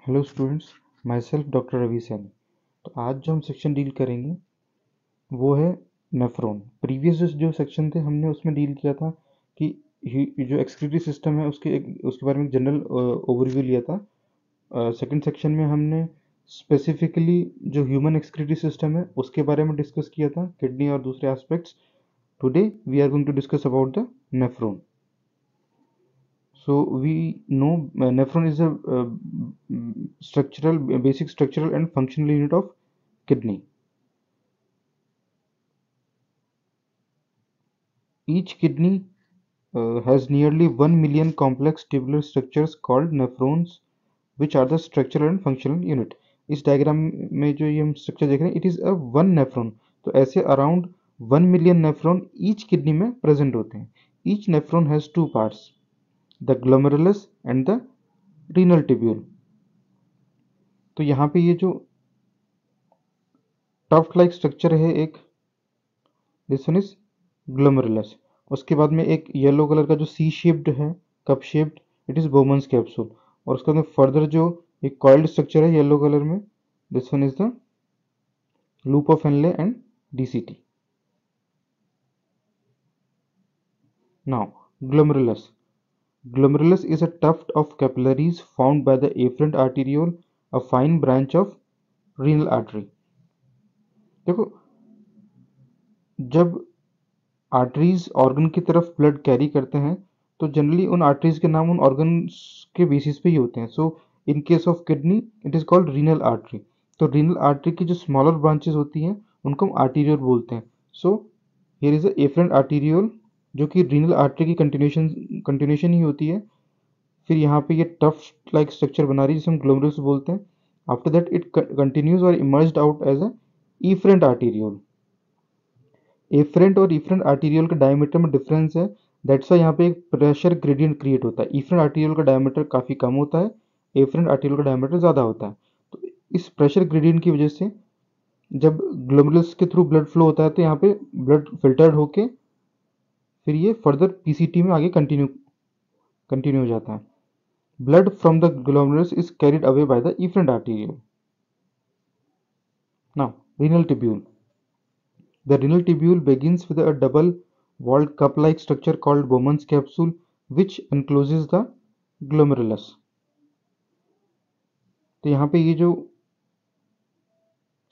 Hello students, myself doctor Ravi Saini. तो आज जो हम सेक्शन डील करेंगे वो है नेफ्रॉन। प्रीवियस जो सेक्शन थे हमने उसमें डील किया था कि जो एक्सक्रीटरी सिस्टम है उसके बारे में जनरल ओवरव्यू लिया था। सेकंड सेक्शन में हमने स्पेसिफिकली जो ह्यूमन एक्सक्रीटरी सिस्टम है उसके बारे में डिस्कस किया था, किडनी और दूसरे aspects. Today we are going to discuss about the nephron. So we know nephron is a basic structural and functional unit of kidney. Each kidney has nearly 1 million complex tubular structures called nephrons, which are the structural and functional unit. इस diagram में जो ये हम structure देख रहे हैं, it is a one nephron. तो ऐसे around 1 million nephron each kidney में प्रेजेंट होते हैं। Each nephron has two parts, the glomerulus and the renal tubule. तो यहाँ पे ये जो टफ्ट लाइक स्ट्रक्चर है एक, दिस वन इज ग्लोमेरुलस। उसके बाद में एक येलो कलर का जो सी शेप्ड है, cup shaped, it is Bowman's capsule. और उसके बाद में फर्दर जो एक कॉइल्ड स्ट्रक्चर है येलो कलर में, this one is the loop of Henle and DCT. Now glomerulus. Glomerulus is a tuft of capillaries formed by the afferent arteriole, a fine branch of renal artery. देखो, जब arteries organ की तरफ blood carry करते हैं तो generally उन arteries के नाम उन ऑर्गन्स के बेसिस पे ही होते हैं। So in case of kidney it is called renal artery. तो रीनल आर्टरी की जो स्मॉलर ब्रांचेस होती हैं उनको हम आर्टीरियोल बोलते हैं। So here is a afferent arteriole जो कि रीनल आर्टरी की कंटिन्यूशन ही होती है। फिर यहाँ पे ये टफ लाइक स्ट्रक्चर बना रही है जिसे हम ग्लोमेरुलस बोलते हैं। आफ्टर दैट इट कंटिन्यूज और emerged out as a efferent arteriole. Afferent और इफरेंट आर्टीरियल के डायमीटर में डिफरेंस है, दैट्स वाई यहाँ पे एक प्रेशर ग्रेडियंट क्रिएट होता है। इफरेंट आर्टीरियल का डायमीटर काफ़ी कम होता है, एफरेंट आर्टीरियल का डायमीटर ज़्यादा होता है। तो इस प्रेशर ग्रेडियंट की वजह से जब ग्लोमेरुलस के थ्रू ब्लड फ्लो होता है तो यहाँ पे ब्लड फिल्टर्ड होके फिर ये फर्दर पीसीटी में आगे कंटिन्यू हो जाता है। Blood from the glomerulus is carried away by the efferent arterial. Now renal tubule. The renal tubule begins with a double-walled cup-like structure called Bowman's capsule, which encloses the glomerulus. तो यहाँ पे ये जो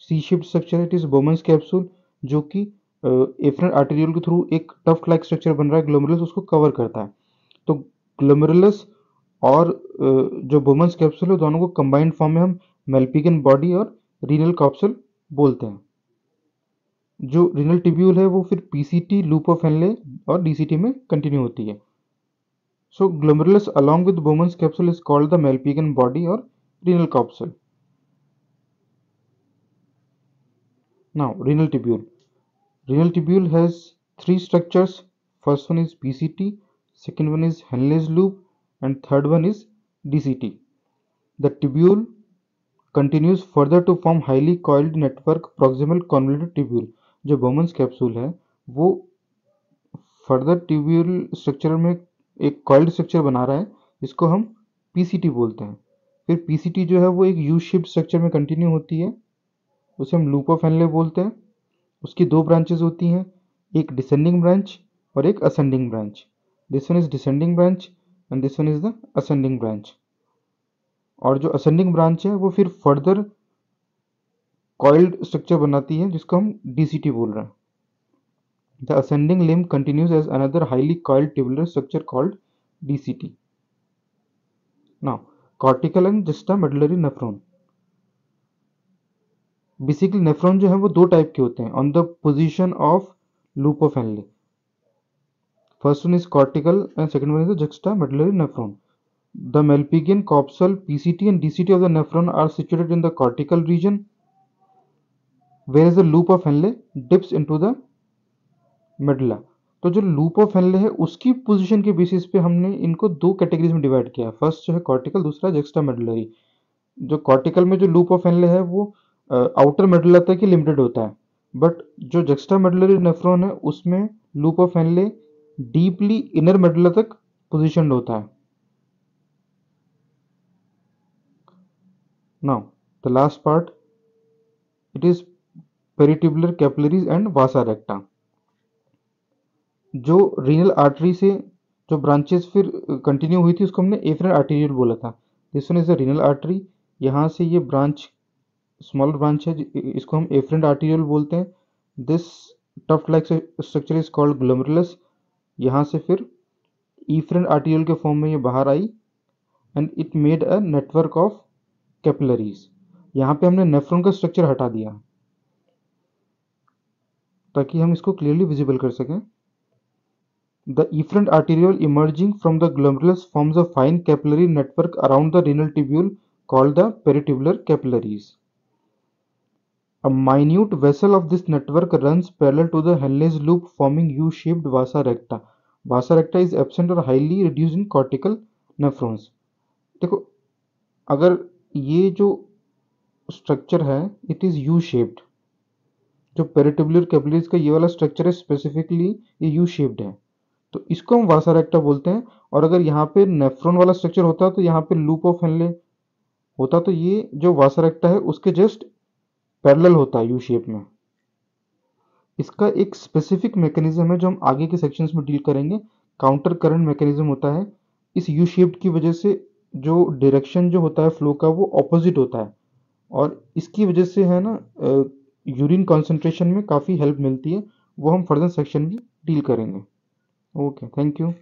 C shaped structure है, it is Bowman's capsule, जो कि efferent arterial के through एक टफ्ट लाइक स्ट्रक्चर बन रहा है, ग्लोमेरुलस उसको कवर करता है। तो ग्लोमेरुलस और जो बोमन्स कैप्सूल है दोनों को कंबाइंड फॉर्म में हम मेल्पिगन बॉडी और रीनल कैप्सूल बोलते हैं। जो रीनल टिब्यूल है वो फिर पीसीटी, लूप ऑफ हेनले और डीसीटी में कंटिन्यू होती है। सो glomerulus along with Bowman's capsule is called the Malpighian body or renal capsule. Now renal tubule. Renal tubule has three structures. First one is PCT, second one is Henle's loop, and third one is DCT. The tubule continues further to form highly coiled network proximal convoluted tubule. जो Bowman's capsule है वो further tubule structure में एक coiled structure बना रहा है जिसको हम पीसीटी बोलते हैं। फिर पीसीटी जो है वो एक यू शेप्ड स्ट्रक्चर में कंटिन्यू होती है, उसे हम लूप ऑफ हेनले बोलते हैं। उसकी दो ब्रांचेस होती हैं, एक डिसेंडिंग ब्रांच और एक ascending branch. This one is descending branch and this one is the ascending branch. और जो असेंडिंग ब्रांच है वो फिर फर्दर कॉइल्ड स्ट्रक्चर बनाती है जिसको हम डीसीटी बोल रहे हैं। The ascending limb continues as another highly coiled tubular structure called DCT. Now, cortical and juxtamedullary nephron. Basically, nephron जो है वो दो टाइप के होते हैं on the position of loop of Henle. First one is cortical and second one is the juxtamedullary nephron. The Malpighian capsule, PCT and DCT of the nephron are situated in the cortical region, whereas the loop of Henle dips into the medulla. तो जो loop of Henle है उसकी position के basis पे हमने इनको दो categories में डिवाइड किया। फर्स्ट जो है कॉर्टिकल, दूसरा जेक्स्ट्रा मेडुलरी। जो कॉर्टिकल में जो लूप ऑफ हेनले है वो आउटर मेडुला तक ही लिमिटेड होता है, बट जो जेक्स्ट्रा मेडुलरी नेफ्रॉन है उसमें loop of Henle deeply inner medulla तक पोजिशन होता है। Now the last part, it is peritubular capillaries and vasa recta. जो रीनल आर्टरी से जो ब्रांचेस फिर कंटिन्यू हुई थी उसको हमने एफरेंट आर्टेरियल बोला था. This one is the renal artery. यहाँ से ये ब्रांच स्मॉल ब्रांच है, इसको हम एफरेंट आर्टेरियल बोलते हैं. This tuft like structure is called glomerulus. यहाँ से फिर इफरेंट आर्टेरियल के फॉर्म में ये बाहर आई and it made a network of capillaries. यहाँ पे हमने नेफ्रॉन का स्ट्रक्चर हटा दिया ताकि हम इसको क्लियरली विजिबल कर सकें. The efferent arteriole emerging from the glomerulus forms a fine capillary network around the renal tubule called the peritubular capillaries. A minute vessel of this network runs parallel to the Henle's loop forming U-shaped vasa recta. Vasa recta is absent or highly reduced in cortical nephrons. देखो, अगर ये जो structure है it is U shaped, जो peritubular capillaries का ये वाला structure है स्पेसिफिकली ये यू शेप्ड है, तो इसको हम वासा रेक्टा बोलते हैं. और अगर यहाँ पे नेफ्रॉन वाला स्ट्रक्चर होता तो यहाँ पे लूप ऑफ हेनले होता, तो ये जो वासा रेक्टा है उसके जस्ट पैरेलल होता है यू शेप में. इसका एक स्पेसिफिक मैकेनिज्म है जो हम आगे के सेक्शंस में डील करेंगे. काउंटर करंट मैकेनिज्म होता है. इस यू शेप की वजह से जो डायरेक्शन जो होता है फ्लो का वो ऑपोजिट होता है, और इसकी वजह से है ना यूरिन कॉन्सेंट्रेशन में काफ़ी हेल्प मिलती है. वो हम फर्दर सेक्शन में डील करेंगे. Okay, thank you.